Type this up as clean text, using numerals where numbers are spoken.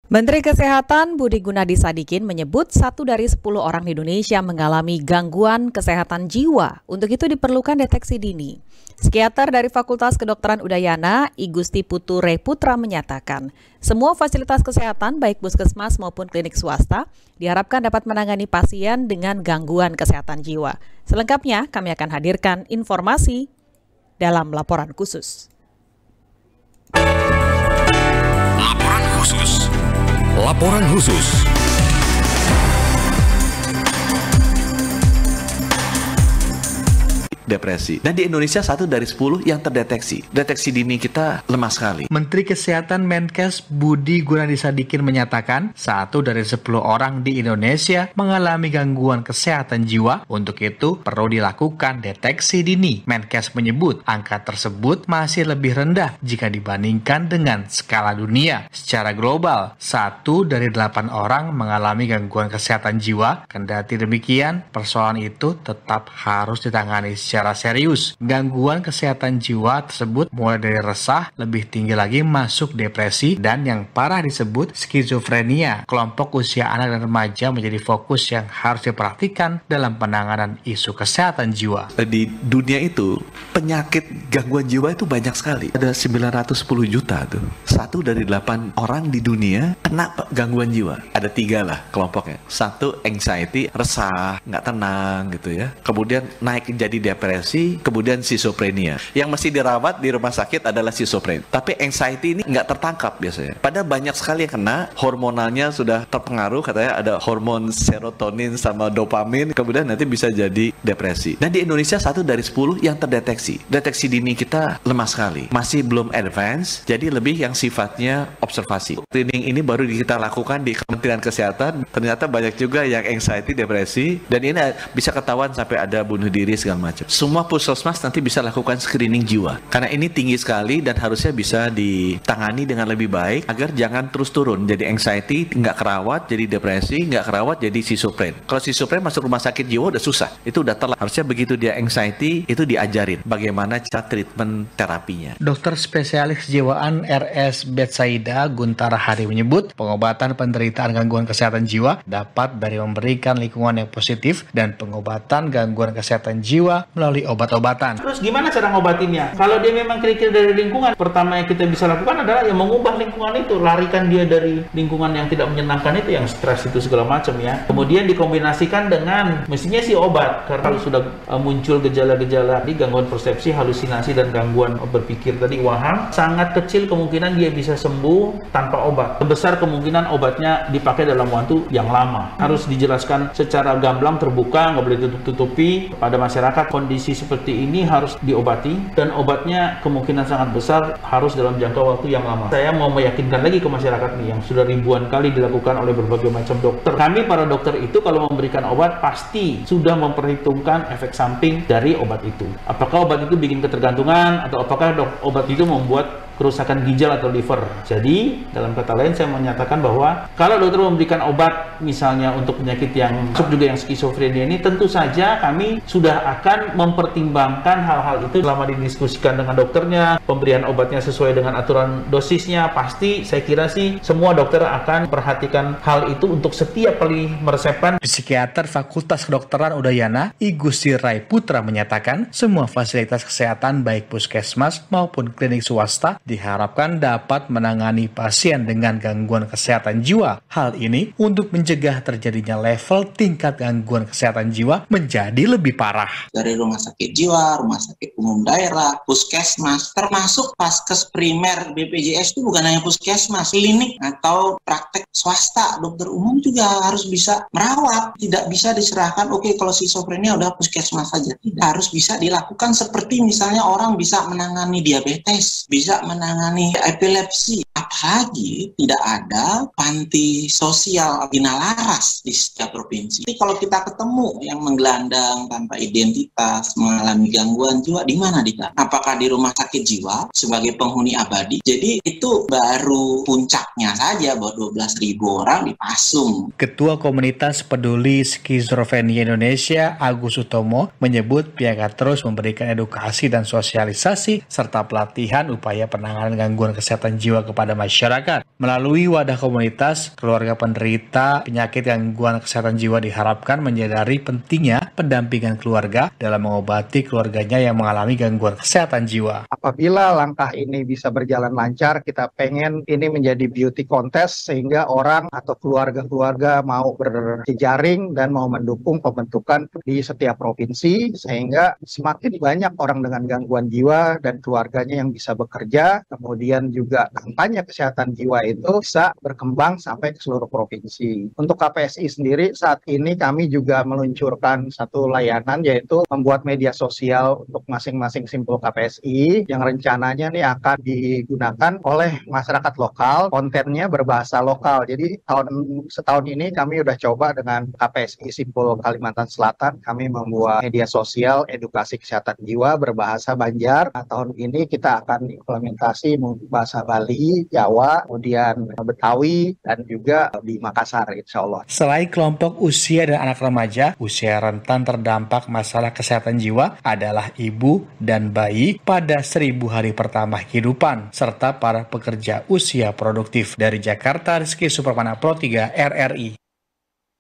Menteri Kesehatan Budi Gunadi Sadikin menyebut 1 dari 10 orang di Indonesia mengalami gangguan kesehatan jiwa. Untuk itu diperlukan deteksi dini. Psikiater dari Fakultas Kedokteran Udayana, I Gusti Putu Reputra menyatakan, semua fasilitas kesehatan baik puskesmas maupun klinik swasta diharapkan dapat menangani pasien dengan gangguan kesehatan jiwa. Selengkapnya kami akan hadirkan informasi dalam laporan khusus. Laporan khusus. Depresi. Dan di Indonesia 1 dari 10 yang terdeteksi. Deteksi dini kita lemah sekali. Menteri Kesehatan Menkes Budi Gunadi Sadikin menyatakan 1 dari 10 orang di Indonesia mengalami gangguan kesehatan jiwa. Untuk itu perlu dilakukan deteksi dini. Menkes menyebut angka tersebut masih lebih rendah jika dibandingkan dengan skala dunia. Secara global, 1 dari 8 orang mengalami gangguan kesehatan jiwa. Kendati demikian, persoalan itu tetap harus ditangani secara serius. Gangguan kesehatan jiwa tersebut mulai dari resah, lebih tinggi lagi masuk depresi, dan yang parah disebut skizofrenia. Kelompok usia anak dan remaja menjadi fokus yang harus diperhatikan dalam penanganan isu kesehatan jiwa. Di dunia itu, penyakit gangguan jiwa itu banyak sekali. Ada 910 juta tuh. 1 dari 8 orang di dunia kena gangguan jiwa. Ada 3 lah kelompoknya. 1, anxiety, resah, nggak tenang gitu ya. Kemudian naik jadi depresi, kemudian schizophrenia. Yang mesti dirawat di rumah sakit adalah schizophrenia. Tapi anxiety ini nggak tertangkap biasanya. Padahal banyak sekali yang kena, hormonalnya sudah terpengaruh, katanya ada hormon serotonin sama dopamin, kemudian nanti bisa jadi depresi. Dan di Indonesia 1 dari 10 yang terdeteksi. Deteksi dini kita lemah sekali. Masih belum advance, jadi lebih yang sifatnya observasi. Screening ini baru kita lakukan di Kementerian Kesehatan. Ternyata banyak juga yang anxiety, depresi, dan ini bisa ketahuan sampai ada bunuh diri segala macam. Semua puskesmas nanti bisa lakukan screening jiwa. Karena ini tinggi sekali dan harusnya bisa ditangani dengan lebih baik agar jangan terus turun. Jadi anxiety nggak kerawat, jadi depresi, nggak kerawat, jadi schizophren. Kalau schizophren masuk rumah sakit jiwa udah susah. Itu udah telat. Harusnya begitu dia anxiety, itu diajarin bagaimana cara treatment terapinya. Dokter spesialis kejiwaan RS Betsaida Guntara Hari menyebut pengobatan penderitaan gangguan kesehatan jiwa dapat dari memberikan lingkungan yang positif dan pengobatan gangguan kesehatan jiwa melalui obat-obatan. Terus gimana cara ngobatinnya? Kalau dia memang kira-kira dari lingkungan, pertama yang kita bisa lakukan adalah yang mengubah lingkungan itu, larikan dia dari lingkungan yang tidak menyenangkan itu, yang stres itu segala macam ya. Kemudian dikombinasikan dengan mestinya sih obat. Karena kalau sudah muncul gejala-gejala di gangguan persepsi, halusinasi dan gangguan berpikir tadi waham, sangat kecil kemungkinan dia bisa sembuh tanpa obat. Besar kemungkinan obatnya dipakai dalam waktu yang lama. Harus dijelaskan secara gamblang, terbuka, nggak boleh tutup-tutupi pada masyarakat. Kondisi seperti ini harus diobati dan obatnya kemungkinan sangat besar harus dalam jangka waktu yang lama. Saya mau meyakinkan lagi ke masyarakat nih yang sudah ribuan kali dilakukan oleh berbagai macam dokter. Kami para dokter itu kalau memberikan obat pasti sudah memperhitungkan efek samping dari obat itu. Apakah obat itu bikin ketergantungan atau apakah obat itu membuat kerusakan ginjal atau liver. Jadi, dalam kata lain saya menyatakan bahwa kalau dokter memberikan obat misalnya untuk penyakit yang masuk juga yang skizofrenia ini, tentu saja kami sudah akan mempertimbangkan hal-hal itu selama didiskusikan dengan dokternya, pemberian obatnya sesuai dengan aturan dosisnya. Pasti saya kira sih semua dokter akan perhatikan hal itu untuk setiap kali meresepkan. Psikiater Fakultas Kedokteran Udayana, I Gusti Reputra menyatakan semua fasilitas kesehatan baik puskesmas maupun klinik swasta diharapkan dapat menangani pasien dengan gangguan kesehatan jiwa. Hal ini untuk mencegah terjadinya level tingkat gangguan kesehatan jiwa menjadi lebih parah. Dari rumah sakit jiwa, rumah sakit umum daerah, puskesmas, termasuk paskes primer BPJS itu bukan hanya puskesmas, klinik atau praktek swasta, dokter umum juga harus bisa merawat. Tidak bisa diserahkan, oke kalau schizophrenia udah puskesmas saja. Tidak, harus bisa dilakukan seperti misalnya orang bisa menangani diabetes, bisa menangani epilepsi. Apalagi tidak ada panti sosial bina laras di setiap provinsi. Jadi kalau kita ketemu yang menggelandang tanpa identitas, mengalami gangguan jiwa, di mana dia? Apakah di rumah sakit jiwa sebagai penghuni abadi? Jadi itu baru puncaknya saja bahwa 12.000 orang dipasung. Ketua Komunitas Peduli Skizofrenia Indonesia, Agus Utomo, menyebut pihaknya terus memberikan edukasi dan sosialisasi serta pelatihan upaya penanganan gangguan kesehatan jiwa kepada kepada masyarakat. Melalui wadah komunitas, keluarga penderita penyakit gangguan kesehatan jiwa diharapkan menyadari pentingnya pendampingan keluarga dalam mengobati keluarganya yang mengalami gangguan kesehatan jiwa. Apabila langkah ini bisa berjalan lancar, kita pengen ini menjadi beauty contest sehingga orang atau keluarga-keluarga mau berjejaring dan mau mendukung pembentukan di setiap provinsi sehingga semakin banyak orang dengan gangguan jiwa dan keluarganya yang bisa bekerja, kemudian juga kampanye kesehatan jiwa itu bisa berkembang sampai ke seluruh provinsi. Untuk KPSI sendiri saat ini kami juga meluncurkan satu layanan yaitu membuat media sosial untuk masing-masing simpul KPSI yang rencananya nih akan digunakan oleh masyarakat lokal, kontennya berbahasa lokal. Jadi setahun ini kami udah coba dengan KPSI Simpul Kalimantan Selatan, kami membuat media sosial edukasi kesehatan jiwa berbahasa Banjar. Nah, tahun ini kita akan implementasi bahasa Bali, Jawa, kemudian Betawi, dan juga di Makassar, insya Allah. Selain kelompok usia dan anak remaja, usia rentan terdampak masalah kesehatan jiwa adalah ibu dan bayi pada 1000 hari pertama kehidupan, serta para pekerja usia produktif. Dari Jakarta, Rizky Supermana, Pro 3 RRI.